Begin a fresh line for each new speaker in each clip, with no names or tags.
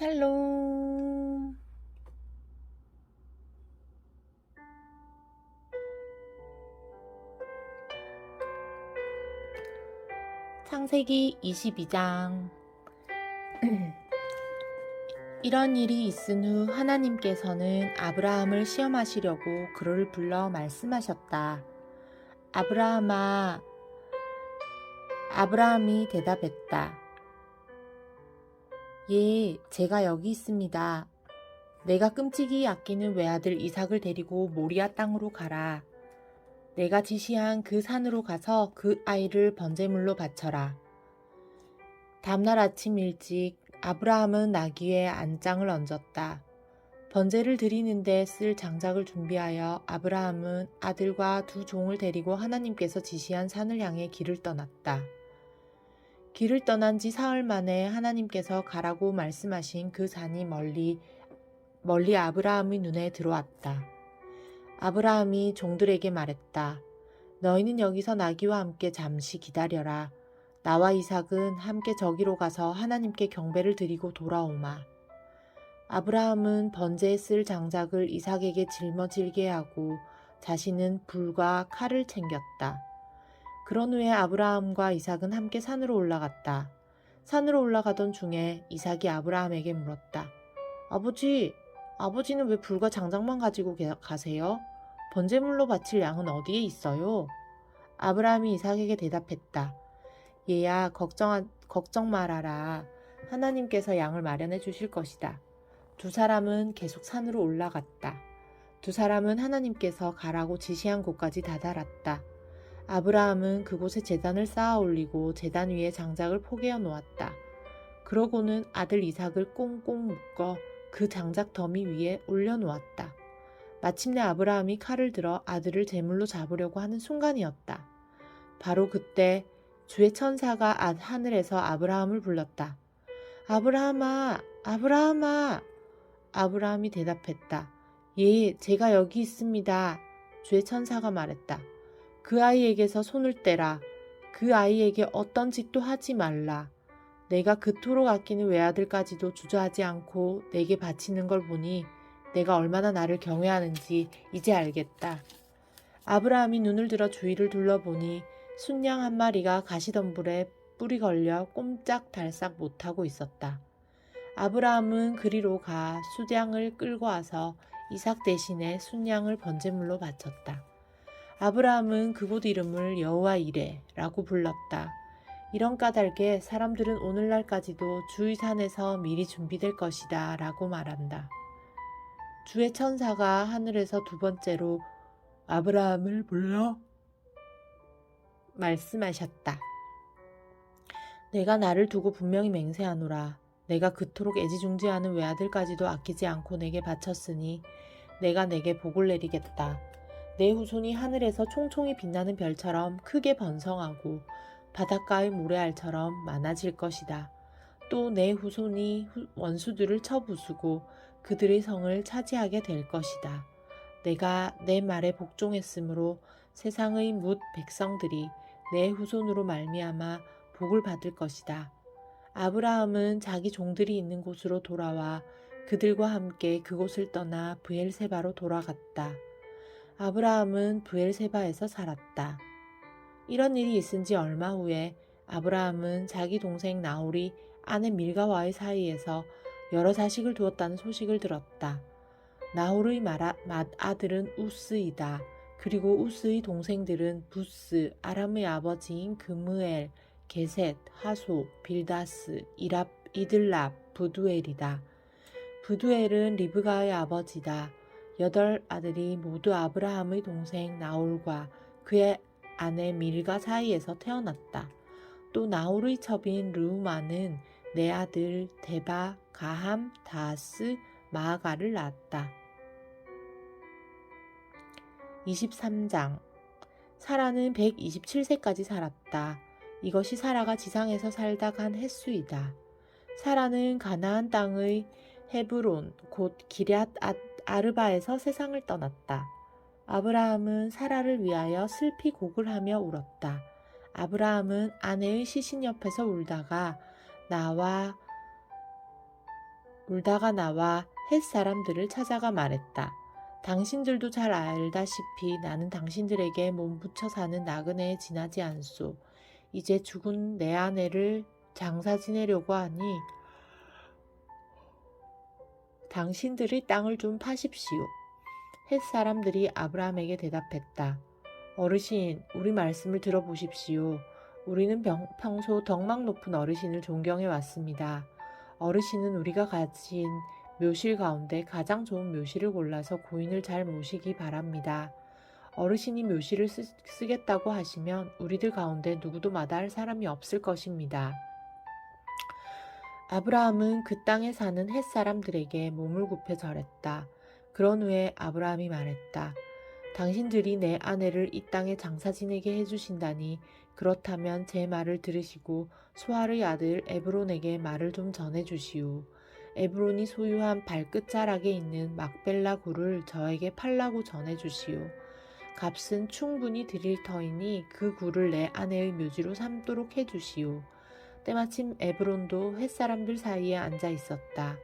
샬롬. 창세기 22장. 이런 일이 있은 후 하나님께서는 아브라함을 시험하시려고 그를 불러 말씀하셨다. 아브라함아. 아브라함이 대답했다. 예, 제가 여기 있습니다. 내가 끔찍이 아끼는 외아들 이삭을 데리고 모리아 땅으로 가라. 내가 지시한 그 산으로 가서 그 아이를 번제물로 바쳐라. 다음날 아침 일찍 아브라함은 나귀에 안장을 얹었다. 번제를 드리는데 쓸 장작을 준비하여 아브라함은 아들과 두 종을 데리고 하나님께서 지시한 산을 향해 길을 떠났다. 길을 떠난 지 사흘 만에 하나님께서 가라고 말씀하신 그 산이 멀리 아브라함의 눈에 들어왔다. 아브라함이 종들에게 말했다. 너희는 여기서 나귀와 함께 잠시 기다려라. 나와 이삭은 함께 저기로 가서 하나님께 경배를 드리고 돌아오마. 아브라함은 번제에 쓸 장작을 이삭에게 짊어질게 하고 자신은 불과 칼을 챙겼다. 그런 후에 아브라함과 이삭은 함께 산으로 올라갔다. 산으로 올라가던 중에 이삭이 아브라함에게 물었다. 아버지는 왜 불과 장작만 가지고 가세요? 번제물로 바칠 양은 어디에 있어요? 아브라함이 이삭에게 대답했다. 얘야, 걱정 말아라. 하나님께서 양을 마련해 주실 것이다. 두 사람은 계속 산으로 올라갔다. 두 사람은 하나님께서 가라고 지시한 곳까지 다다랐다. 아브라함은 그곳에 제단을 쌓아 올리고 제단 위에 장작을 포개어 놓았다. 그러고는 아들 이삭을 꽁꽁 묶어 그 장작 더미 위에 올려놓았다. 마침내 아브라함이 칼을 들어 아들을 제물로 잡으려고 하는 순간이었다. 바로 그때 주의 천사가 하늘에서 아브라함을 불렀다. 아브라함아, 아브라함아. 아브라함이 대답했다. 예, 제가 여기 있습니다. 주의 천사가 말했다. 그 아이에게서 손을 떼라. 그 아이에게 어떤 짓도 하지 말라. 내가 그토록 아끼는 외아들까지도 주저하지 않고 내게 바치는 걸 보니 내가 얼마나 나를 경외하는지 이제 알겠다. 아브라함이 눈을 들어 주위를 둘러보니 순양 한 마리가 가시덤불에 뿔이 걸려 꼼짝달싹 못하고 있었다. 아브라함은 그리로 가 수량을 끌고 와서 이삭 대신에 순양을 번제물로 바쳤다. 아브라함은 그곳 이름을 여호와 이레라고 불렀다. 이런 까닭에 사람들은 오늘날까지도 주의 산에서 미리 준비될 것이다 라고 말한다. 주의 천사가 하늘에서 두 번째로 아브라함을 불러 말씀하셨다. 내가 나를 두고 분명히 맹세하노라. 내가 그토록 애지중지하는 외아들까지도 아끼지 않고 내게 바쳤으니 내가 내게 복을 내리겠다. 내 후손이 하늘에서 총총히 빛나는 별처럼 크게 번성하고 바닷가의 모래알처럼 많아질 것이다. 또 내 후손이 원수들을 쳐부수고 그들의 성을 차지하게 될 것이다. 내가 내 말에 복종했으므로 세상의 뭇 백성들이 내 후손으로 말미암아 복을 받을 것이다. 아브라함은 자기 종들이 있는 곳으로 돌아와 그들과 함께 그곳을 떠나 브엘세바로 돌아갔다. 아브라함은 브엘세바에서 살았다. 이런 일이 있은 지 얼마 후에 아브라함은 자기 동생 나홀이 아내 밀가와의 사이에서 여러 자식을 두었다는 소식을 들었다. 나홀의 맏아들은 우스이다. 그리고 우스의 동생들은 부스, 아람의 아버지인 그므엘, 게셋, 하소, 빌다스, 이들랍, 부두엘이다. 부두엘은 리브가의 아버지다. 8아들이 모두 아브라함의 동생 나홀과 그의 아내 밀가 사이에서 태어났다. 또 나홀의 첩인 르우마는 네 아들 데바, 가함, 다하스, 마아가를 낳았다. 23장. 사라는 127세까지 살았다. 이것이 사라가 지상에서 살다 간 횟수이다. 사라는 가나안 땅의 헤브론 곧 기럇 아르바에서 세상을 떠났다. 아브라함은 사라를 위하여 슬피 곡을 하며 울었다. 아브라함은 아내의 시신 옆에서 울다가 나와 울다가 나와 햇 사람들을 찾아가 말했다. 당신들도 잘 알다시피 나는 당신들에게 몸부쳐 사는 나그네에 지나지 않소. 이제 죽은 내 아내를 장사 지내려고 하니 당신들이 땅을 좀 파십시오. 햇 사람들이 아브라함에게 대답했다. 어르신, 우리 말씀을 들어보십시오. 우리는 평소 덕망 높은 어르신을 존경해 왔습니다. 어르신은 우리가 가진 묘실 가운데 가장 좋은 묘실을 골라서 고인을 잘 모시기 바랍니다. 어르신이 묘실을 쓰겠다고 하시면 우리들 가운데 누구도 마다할 사람이 없을 것입니다. 아브라함은 그 땅에 사는 햇 사람들에게 몸을 굽혀 절했다. 그런 후에 아브라함이 말했다. 당신들이 내 아내를 이 땅에 장사 지내게 해주신다니 그렇다면 제 말을 들으시고 수아르의 아들 에브론에게 말을 좀 전해주시오. 에브론이 소유한 발끝자락에 있는 막벨라 굴을 저에게 팔라고 전해주시오. 값은 충분히 드릴 터이니 그 굴을 내 아내의 묘지로 삼도록 해주시오. 때마침 에브론도 햇사람들 사이에 앉아 있었다.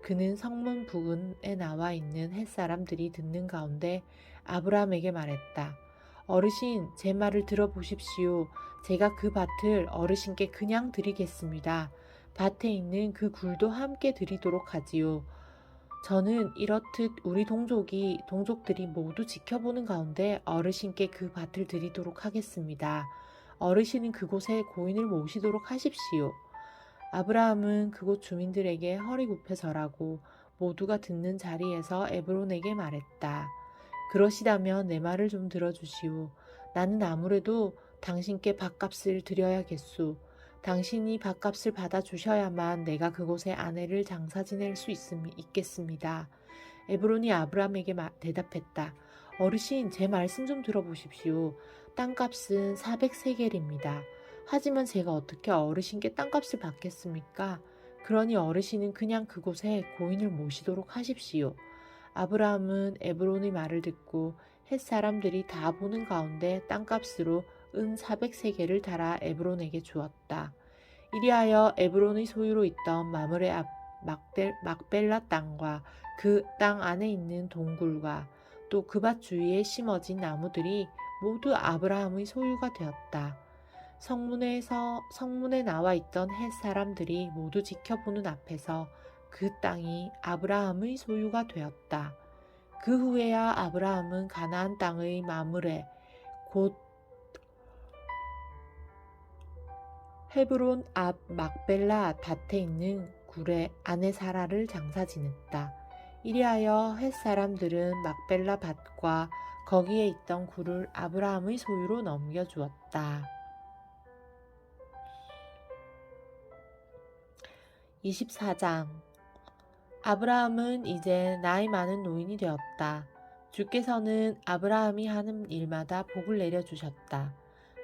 그는 성문 부근에 나와 있는 햇사람들이 듣는 가운데 아브라함에게 말했다. 어르신, 제 말을 들어보십시오. 제가 그 밭을 어르신께 그냥 드리겠습니다. 밭에 있는 그 굴도 함께 드리도록 하지요. 저는 이렇듯 우리 동족들이 모두 지켜보는 가운데 어르신께 그 밭을 드리도록 하겠습니다. 어르신은 그곳에 고인을 모시도록 하십시오. 아브라함은 그곳 주민들에게 허리 굽혀 절하고 모두가 듣는 자리에서 에브론에게 말했다. 그러시다면 내 말을 좀 들어주시오. 나는 아무래도 당신께 밭값을 드려야겠소. 당신이 밭값을 받아주셔야만 내가 그곳에 아내를 장사 지낼 수 있겠습니다. 에브론이 아브라함에게 대답했다. 어르신, 제 말씀 좀 들어보십시오. 땅값은 400세겔입니다. 하지만 제가 어떻게 어르신께 땅값을 받겠습니까? 그러니 어르신은 그냥 그곳에 고인을 모시도록 하십시오. 아브라함은 에브론의 말을 듣고 햇 사람들이 다 보는 가운데 땅값으로 은 400세겔을 달아 에브론에게 주었다. 이리하여 에브론의 소유로 있던 마므레 앞 막벨라 땅과 그 땅 안에 있는 동굴과 또 그 밭 주위에 심어진 나무들이 모두 아브라함의 소유가 되었다. 성문에 나와 있던 햇 사람들이 모두 지켜보는 앞에서 그 땅이 아브라함의 소유가 되었다. 그 후에야 아브라함은 가나안 땅의 마므레 곧 헤브론 앞 막벨라 밭에 있는 굴에 아내 사라를 장사 지냈다. 이리하여 햇 사람들은 막벨라 밭과 거기에 있던 굴을 아브라함의 소유로 넘겨주었다. 24장 아브라함은 이제 나이 많은 노인이 되었다. 주께서는 아브라함이 하는 일마다 복을 내려주셨다.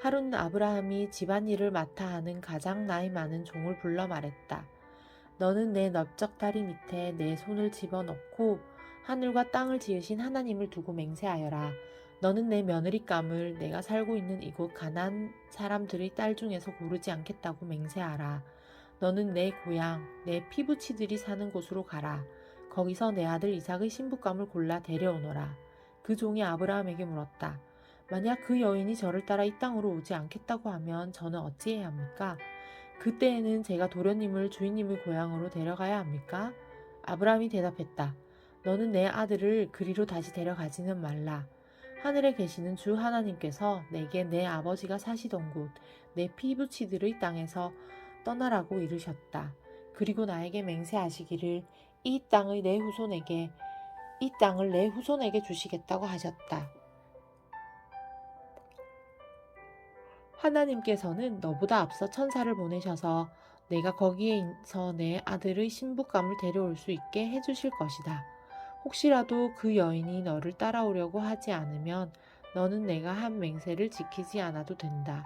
하루는 아브라함이 집안일을 맡아 하는 가장 나이 많은 종을 불러 말했다. 너는 내 넓적 다리 밑에 내 손을 집어넣고 하늘과 땅을 지으신 하나님을 두고 맹세하여라. 너는 내 며느리감을 내가 살고 있는 이곳 가나안 사람들의 딸 중에서 고르지 않겠다고 맹세하라. 너는 내 고향, 내 피부치들이 사는 곳으로 가라. 거기서 내 아들 이삭의 신부감을 골라 데려오너라. 그 종이 아브라함에게 물었다. 만약 그 여인이 저를 따라 이 땅으로 오지 않겠다고 하면 저는 어찌해야 합니까? 그때에는 제가 도련님을 주인님의 고향으로 데려가야 합니까? 아브라함이 대답했다. 너는 내 아들을 그리로 다시 데려가지는 말라. 하늘에 계시는 주 하나님께서 내게 내 아버지가 사시던 곳, 내 피부치들의 땅에서 떠나라고 이르셨다. 그리고 나에게 맹세하시기를 이 땅을 내 후손에게 주시겠다고 하셨다. 하나님께서는 너보다 앞서 천사를 보내셔서 내가 거기에서 내 아들의 신부감을 데려올 수 있게 해주실 것이다. 혹시라도 그 여인이 너를 따라오려고 하지 않으면 너는 내가 한 맹세를 지키지 않아도 된다.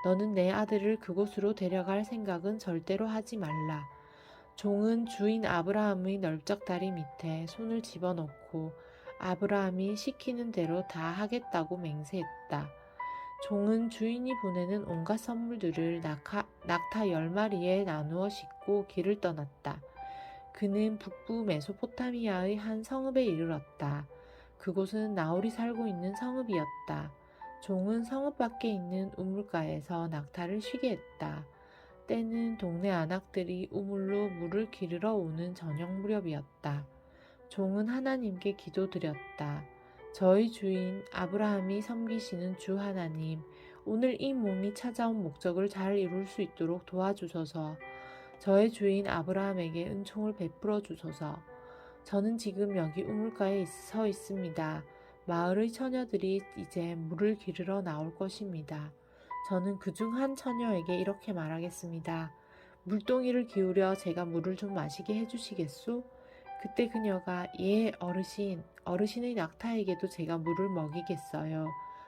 너는 내 아들을 그곳으로 데려갈 생각은 절대로 하지 말라. 종은 주인 아브라함의 넓적 다리 밑에 손을 집어넣고 아브라함이 시키는 대로 다 하겠다고 맹세했다. 종은 주인이 보내는 온갖 선물들을 낙타 10마리에 나누어 싣고 길을 떠났다. 그는 북부 메소포타미아의 한 성읍에 이르렀다. 그곳은 나홀이 살고 있는 성읍이었다. 종은 성읍 밖에 있는 우물가에서 낙타를 쉬게 했다. 때는 동네 안악들이 우물로 물을 기르러 오는 저녁 무렵이었다. 종은 하나님께 기도드렸다. 저희 주인 아브라함이 섬기시는 주 하나님, 오늘 이 몸이 찾아온 목적을 잘 이룰 수 있도록 도와주소서. 저의 주인 아브라함에게 은총을 베풀어 주소서. 저는 지금 여기 우물가에 서 있습니다. 마을의 처녀들이 이제 물을 기르러 나올 것입니다. 저는 그중 한 처녀에게 이렇게 말하겠습니다. 물동이를 기울여 제가 물을 좀 마시게 해주시겠소? 그때 그녀가 예, 어르신의 낙타에게도 제가 물을 먹이겠어요.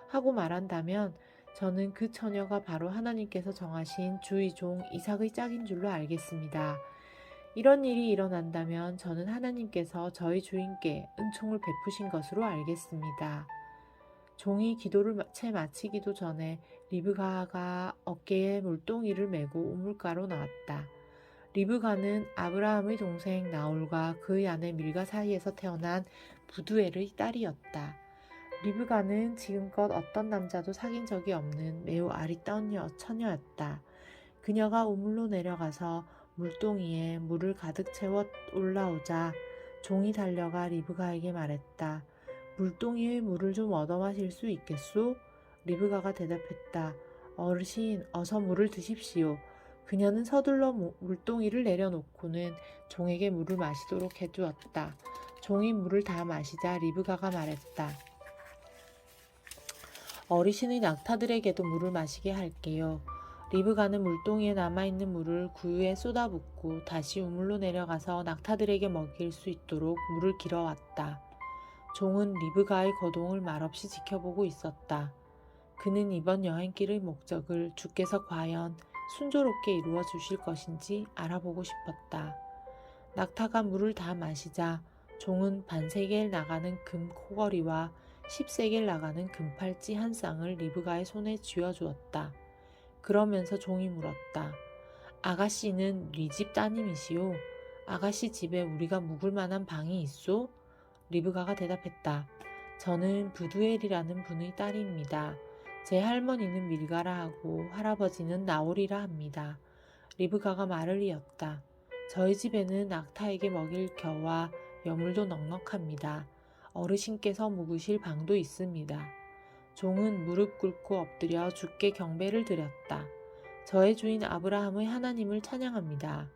하고 말한다면 저는 그 처녀가 바로 하나님께서 정하신 주의 종 이삭의 짝인 줄로 알겠습니다. 이런 일이 일어난다면 저는 하나님께서 저희 주인께 은총을 베푸신 것으로 알겠습니다. 종이 기도를 채 마치기도 전에 리브가가 어깨에 물동이를 메고 우물가로 나왔다. 리브가는 아브라함의 동생 나홀과 그의 아내 밀가 사이에서 태어난 부두엘의 딸이었다. 리브가는 지금껏 어떤 남자도 사귄 적이 없는 매우 아리따운 처녀였다. 그녀가 우물로 내려가서 물동이에 물을 가득 채워 올라오자 종이 달려가 리브가에게 말했다. 물동이의 물을 좀 얻어 마실 수 있겠소? 리브가가 대답했다. 어르신, 어서 물을 드십시오. 그녀는 서둘러 물동이를 내려놓고는 종에게 물을 마시도록 해주었다. 종이 물을 다 마시자 리브가가 말했다. 어르신의 낙타들에게도 물을 마시게 할게요. 리브가는 물동이에 남아있는 물을 구유에 쏟아붓고 다시 우물로 내려가서 낙타들에게 먹일 수 있도록 물을 길어왔다. 종은 리브가의 거동을 말없이 지켜보고 있었다. 그는 이번 여행길의 목적을 주께서 과연 순조롭게 이루어 주실 것인지 알아보고 싶었다. 낙타가 물을 다 마시자 종은 반세겔 나가는 금 코걸이와 10세겔 나가는 금팔찌 한 쌍을 리브가의 손에 쥐어주었다. 그러면서 종이 물었다. 아가씨는 네 집 따님이시오? 아가씨 집에 우리가 묵을 만한 방이 있소? 리브가가 대답했다. 저는 부두엘이라는 분의 딸입니다. 제 할머니는 밀가라 하고 할아버지는 나홀이라 합니다. 리브가가 말을 이었다. 저희 집에는 낙타에게 먹일 겨와 여물도 넉넉합니다. 어르신께서 묵으실 방도 있습니다. 종은 무릎 꿇고 엎드려 주께 경배를 드렸다. 저의 주인 아브라함의 하나님을 찬양합니다.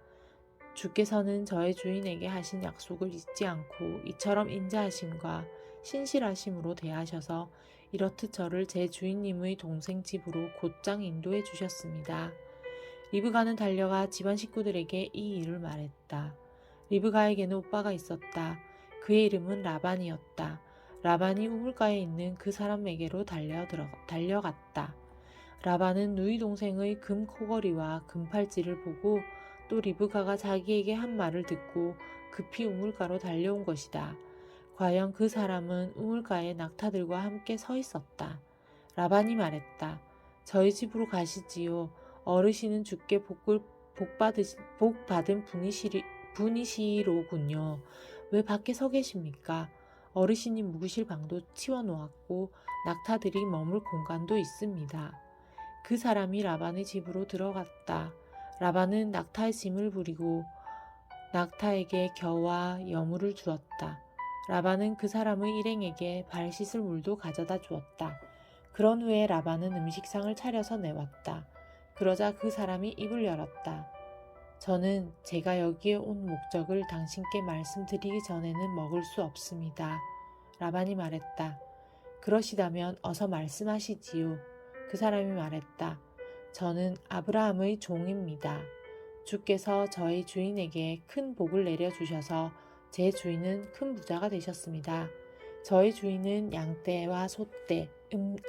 주께서는 저의 주인에게 하신 약속을 잊지 않고 이처럼 인자하심과 신실하심으로 대하셔서 이렇듯 저를 제 주인님의 동생 집으로 곧장 인도해 주셨습니다. 리브가는 달려가 집안 식구들에게 이 일을 말했다. 리브가에게는 오빠가 있었다. 그의 이름은 라반이었다. 라반이 우물가에 있는 그 사람에게로 달려갔다. 라반은 누이 동생의 금 코걸이와 금팔찌를 보고 또 리브가가 자기에게 한 말을 듣고 급히 우물가로 달려온 것이다. 과연 그 사람은 우물가에 낙타들과 함께 서 있었다. 라반이 말했다. 저희 집으로 가시지요. 어르신은 주께 복받은 분이시로군요. 왜 밖에 서 계십니까? 어르신이 묵으실 방도 치워놓았고 낙타들이 머물 공간도 있습니다. 그 사람이 라반의 집으로 들어갔다. 라반은 낙타의 짐을 부리고 낙타에게 겨와 여물을 주었다. 라반은 그 사람의 일행에게 발 씻을 물도 가져다 주었다. 그런 후에 라반은 음식상을 차려서 내왔다. 그러자 그 사람이 입을 열었다. 저는 제가 여기에 온 목적을 당신께 말씀드리기 전에는 먹을 수 없습니다. 라반이 말했다. 그러시다면 어서 말씀하시지요. 그 사람이 말했다. 저는 아브라함의 종입니다. 주께서 저희 주인에게 큰 복을 내려주셔서 제 주인은 큰 부자가 되셨습니다. 저희 주인은 양떼와 소떼,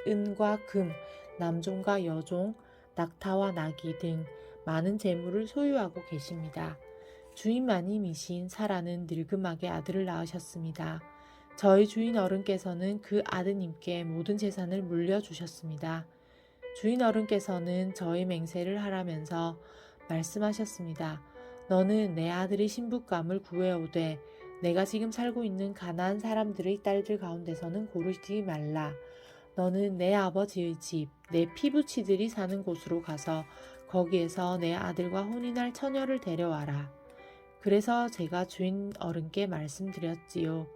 은과 금, 남종과 여종, 낙타와 나귀 등 많은 재물을 소유하고 계십니다. 주인마님이신 사라는 늙음하게 아들을 낳으셨습니다. 저희 주인 어른께서는 그 아드님께 모든 재산을 물려주셨습니다. 주인 어른께서는 저희 맹세를 하라면서 말씀하셨습니다. 너는 내 아들의 신부감을 구해오되 내가 지금 살고 있는 가나안 사람들의 딸들 가운데서는 고르지 말라. 너는 내 아버지의 집, 내 피부치들이 사는 곳으로 가서 거기에서 내 아들과 혼인할 처녀를 데려와라. 그래서 제가 주인 어른께 말씀드렸지요.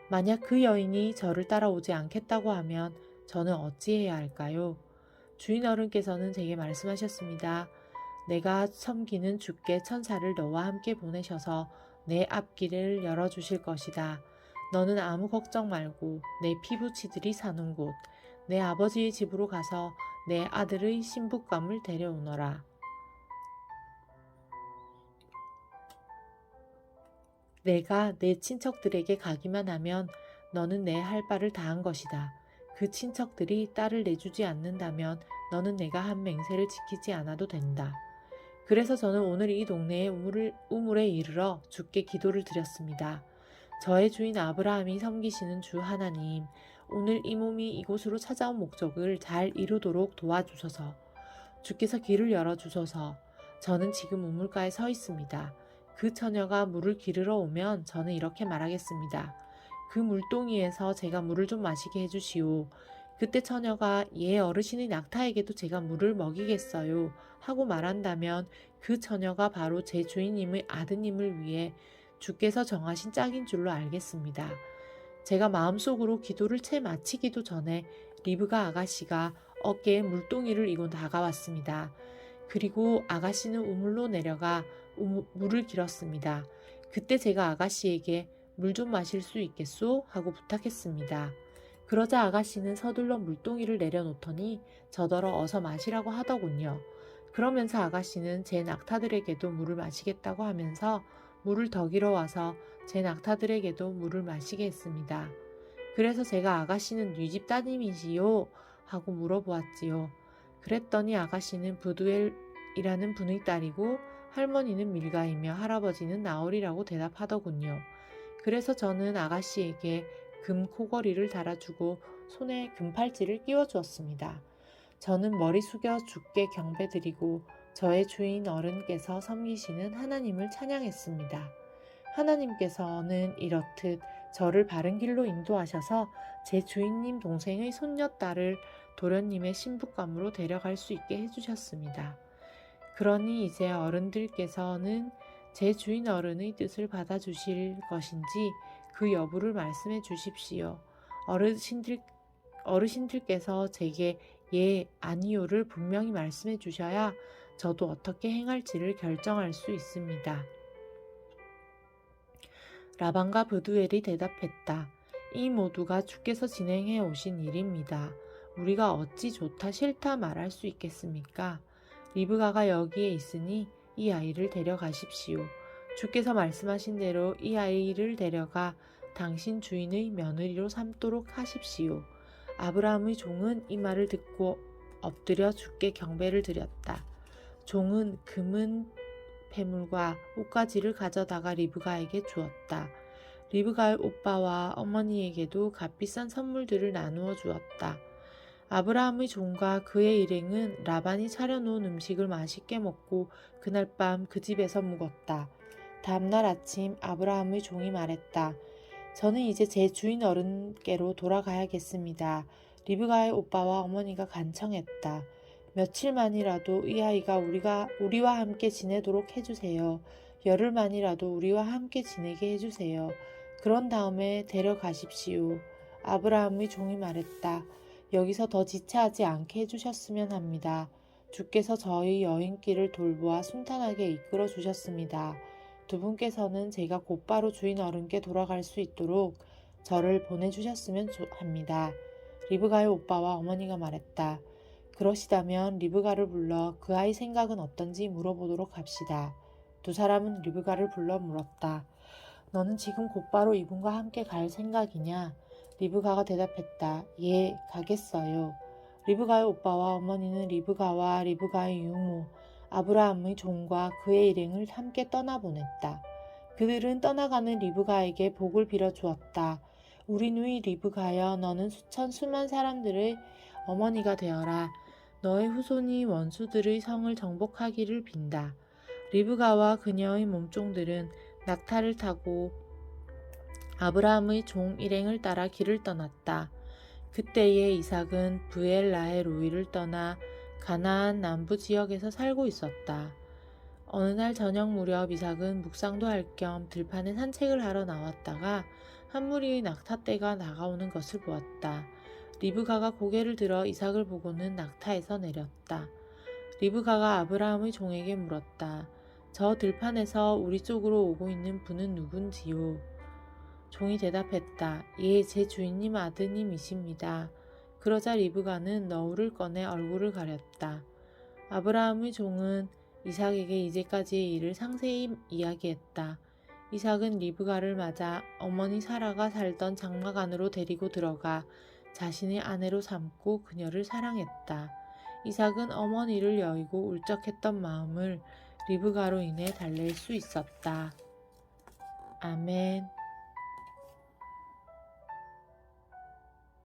만약 그 여인이 저를 따라오지 않겠다고 하면 저는 어찌해야 할까요? 주인 어른께서는 제게 말씀하셨습니다. 내가 섬기는 주께 천사를 너와 함께 보내셔서 내 앞길을 열어주실 것이다. 너는 아무 걱정 말고 내 피부치들이 사는 곳, 내 아버지의 집으로 가서 내 아들의 신부감을 데려오너라. 내가 내 친척들에게 가기만 하면 너는 내 할 바를 다한 것이다. 그 친척들이 딸을 내주지 않는다면 너는 내가 한 맹세를 지키지 않아도 된다. 그래서 저는 오늘 이 동네의 우물에 이르러 주께 기도를 드렸습니다. 저의 주인 아브라함이 섬기시는 주 하나님, 오늘 이 몸이 이곳으로 찾아온 목적을 잘 이루도록 도와주소서. 주께서 길을 열어주소서. 저는 지금 우물가에 서 있습니다. 그 처녀가 물을 기르러 오면 저는 이렇게 말하겠습니다. 그 물동이에서 제가 물을 좀 마시게 해주시오. 그때 처녀가 어르신의 낙타에게도 제가 물을 먹이겠어요 하고 말한다면 그 처녀가 바로 제 주인님의 아드님을 위해 주께서 정하신 짝인 줄로 알겠습니다. 제가 마음속으로 기도를 채 마치기도 전에 리브가 아가씨가 어깨에 물동이를 이고 다가왔습니다. 그리고 아가씨는 우물로 내려가 물을 길었습니다. 그때 제가 아가씨에게 물 좀 마실 수 있겠소? 하고 부탁했습니다. 그러자 아가씨는 서둘러 물동이를 내려놓더니 저더러 어서 마시라고 하더군요. 그러면서 아가씨는 제 낙타들에게도 물을 마시겠다고 하면서 물을 더 길어와서 제 낙타들에게도 물을 마시게 했습니다. 그래서 제가 아가씨는 네 집 따님이시요? 하고 물어보았지요. 그랬더니 아가씨는 부두엘이라는 분의 딸이고 할머니는 밀가이며 할아버지는 나홀이라고 대답하더군요. 그래서 저는 아가씨에게 금 코걸이를 달아주고 손에 금팔찌를 끼워주었습니다. 저는 머리 숙여 주께 경배드리고 저의 주인 어른께서 섬기시는 하나님을 찬양했습니다. 하나님께서는 이렇듯 저를 바른 길로 인도하셔서 제 주인님 동생의 손녀딸을 도련님의 신부감으로 데려갈 수 있게 해주셨습니다. 그러니 이제 어른들께서는 제 주인 어른의 뜻을 받아주실 것인지 그 여부를 말씀해 주십시오. 어르신들께서 제게 아니요를 분명히 말씀해 주셔야 저도 어떻게 행할지를 결정할 수 있습니다. 라반과 브두엘이 대답했다. 이 모두가 주께서 진행해 오신 일입니다. 우리가 어찌 좋다 싫다 말할 수 있겠습니까? 리브가가 여기에 있으니 이 아이를 데려가십시오. 주께서 말씀하신 대로 이 아이를 데려가 당신 주인의 며느리로 삼도록 하십시오. 아브라함의 종은 이 말을 듣고 엎드려 주께 경배를 드렸다. 종은 금은 폐물과 옷가지를 가져다가 리브가에게 주었다. 리브가의 오빠와 어머니에게도 값비싼 선물들을 나누어 주었다. 아브라함의 종과 그의 일행은 라반이 차려놓은 음식을 맛있게 먹고 그날 밤 그 집에서 묵었다. 다음날 아침 아브라함의 종이 말했다. 저는 이제 제 주인 어른께로 돌아가야겠습니다. 리브가의 오빠와 어머니가 간청했다. 며칠만이라도 이 아이가 우리와 함께 지내도록 해주세요. 열흘만이라도 우리와 함께 지내게 해주세요. 그런 다음에 데려가십시오. 아브라함의 종이 말했다. 여기서 더 지체하지 않게 해주셨으면 합니다. 주께서 저희 여행길을 돌보아 순탄하게 이끌어 주셨습니다. 두 분께서는 제가 곧바로 주인 어른께 돌아갈 수 있도록 저를 보내주셨으면 합니다. 리브가의 오빠와 어머니가 말했다. 그러시다면 리브가를 불러 그 아이 생각은 어떤지 물어보도록 합시다. 두 사람은 리브가를 불러 물었다. 너는 지금 곧바로 이분과 함께 갈 생각이냐? 리브가가 대답했다. 예, 가겠어요. 리브가의 오빠와 어머니는 리브가와 리브가의 유모, 아브라함의 종과 그의 일행을 함께 떠나보냈다. 그들은 떠나가는 리브가에게 복을 빌어주었다. 우리 누이 리브가여, 너는 수만 사람들의 어머니가 되어라. 너의 후손이 원수들의 성을 정복하기를 빈다. 리브가와 그녀의 몸종들은 낙타를 타고 아브라함의 종 일행을 따라 길을 떠났다. 그때에 이삭은 브엘라헬 로이를 떠나 가나안 남부 지역에서 살고 있었다. 어느 날 저녁 무렵 이삭은 묵상도 할 겸 들판에 산책을 하러 나왔다가 한 무리의 낙타떼가 다가오는 것을 보았다. 리브가가 고개를 들어 이삭을 보고는 낙타에서 내렸다. 리브가가 아브라함의 종에게 물었다. 저 들판에서 우리 쪽으로 오고 있는 분은 누군지요? 종이 대답했다. 예, 제 주인님 아드님이십니다. 그러자 리브가는 너울을 꺼내 얼굴을 가렸다. 아브라함의 종은 이삭에게 이제까지의 일을 상세히 이야기했다. 이삭은 리브가를 맞아 어머니 사라가 살던 장막 안으로 데리고 들어가 자신의 아내로 삼고 그녀를 사랑했다. 이삭은 어머니를 여의고 울적했던 마음을 리브가로 인해 달랠 수 있었다. 아멘.